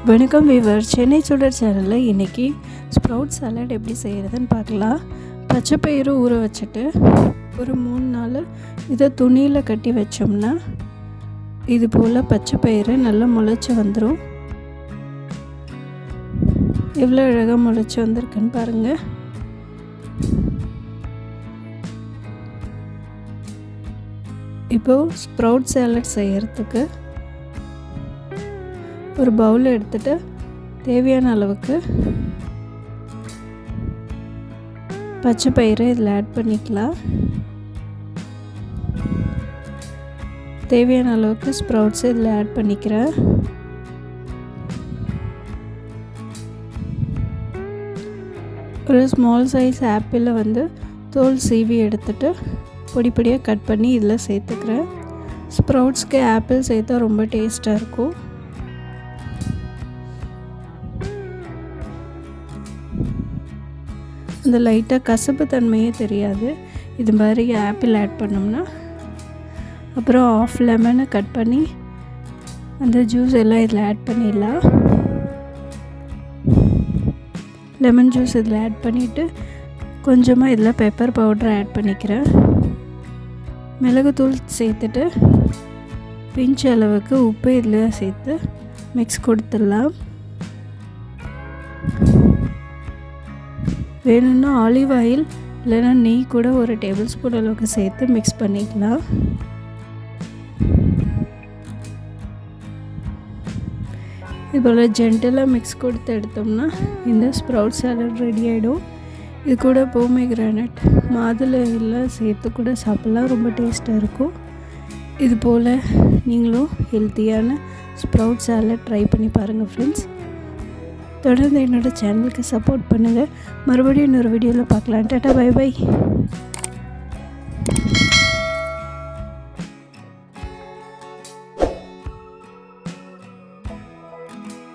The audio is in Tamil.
வணக்கம் வீவர், சென்னை சுடர் சேனலில் இன்றைக்கி ஸ்ப்ரவுட் சாலட் எப்படி செய்கிறதுன்னு பார்க்கலாம். பச்சைப்பயிறு ஊற வச்சுட்டு ஒரு 3 நாள் இதை துணியில் கட்டி வச்சோம்னா இது போல் பச்சைப்பயிறு நல்லா முளைச்சி வந்துடும். எவ்வளோ அழகாக முளைச்சி வந்திருக்குன்னு பாருங்கள். இப்போது ஸ்ப்ரவுட் சாலட் செய்கிறதுக்கு ஒரு பவுல் எடுத்துகிட்டு தேவையான அளவுக்கு பச்சை பயிறு இதில் ஆட் பண்ணிக்கலாம். தேவையான அளவுக்கு ஸ்ப்ரவுட்ஸ் இதில் ஆட் பண்ணிக்கிறேன். ஒரு ஸ்மால் சைஸ் ஆப்பிளை தோல் சீவி எடுத்துகிட்டு பொடி பொடியாக கட் பண்ணி இதில் சேர்த்துக்கிறேன். ஸ்ப்ரவுட்ஸ்க்கு ஆப்பிள் சேர்த்தா ரொம்ப டேஸ்ட்டாக இருக்கும். அந்த லைட்டாக கசப்பு தன்மையே தெரியாது இது மாதிரி ஆப்பிள் ஆட் பண்ணோம்னா. அப்புறம் ஆஃப் லெமனை கட் பண்ணி அந்த ஜூஸ் எல்லாம் இதில் ஆட் பண்ணிடலாம். லெமன் ஜூஸ் இதில் ஆட் பண்ணிவிட்டு கொஞ்சமாக இதில் பெப்பர் பவுடர் ஆட் பண்ணிக்கிறேன். மிளகுத்தூள் சேர்த்துட்டு பிஞ்ச் அளவுக்கு உப்பு இதில் சேர்த்து மிக்ஸ் கொடுத்துடலாம். வேணும்னா ஆலிவ் ஆயில் இல்லைன்னா நெய் கூட ஒரு டேபிள் ஸ்பூன் அளவுக்கு சேர்த்து மிக்ஸ் பண்ணிக்கலாம். இது போல் ஜென்டலாக மிக்ஸ் கொடுத்து எடுத்தோம்னா இந்த ஸ்ப்ரவுட் சாலட் ரெடி ஆகிடும். இது கூட போமேகிரானட் மாதுளை எல்லாம் சேர்த்து கூட சாப்பிட்லாம், ரொம்ப டேஸ்ட்டாக இருக்கும். இது போல் நீங்களும் ஹெல்த்தியான ஸ்ப்ரவுட் சாலட் ட்ரை பண்ணி பாருங்கள் ஃப்ரெண்ட்ஸ். தொடர்ந்து என்னோடய சேனலுக்கு சப்போர்ட் பண்ணுங்கள். மறுபடியும் இன்னொரு வீடியோவில் பார்க்கலாம். Tata, bye by.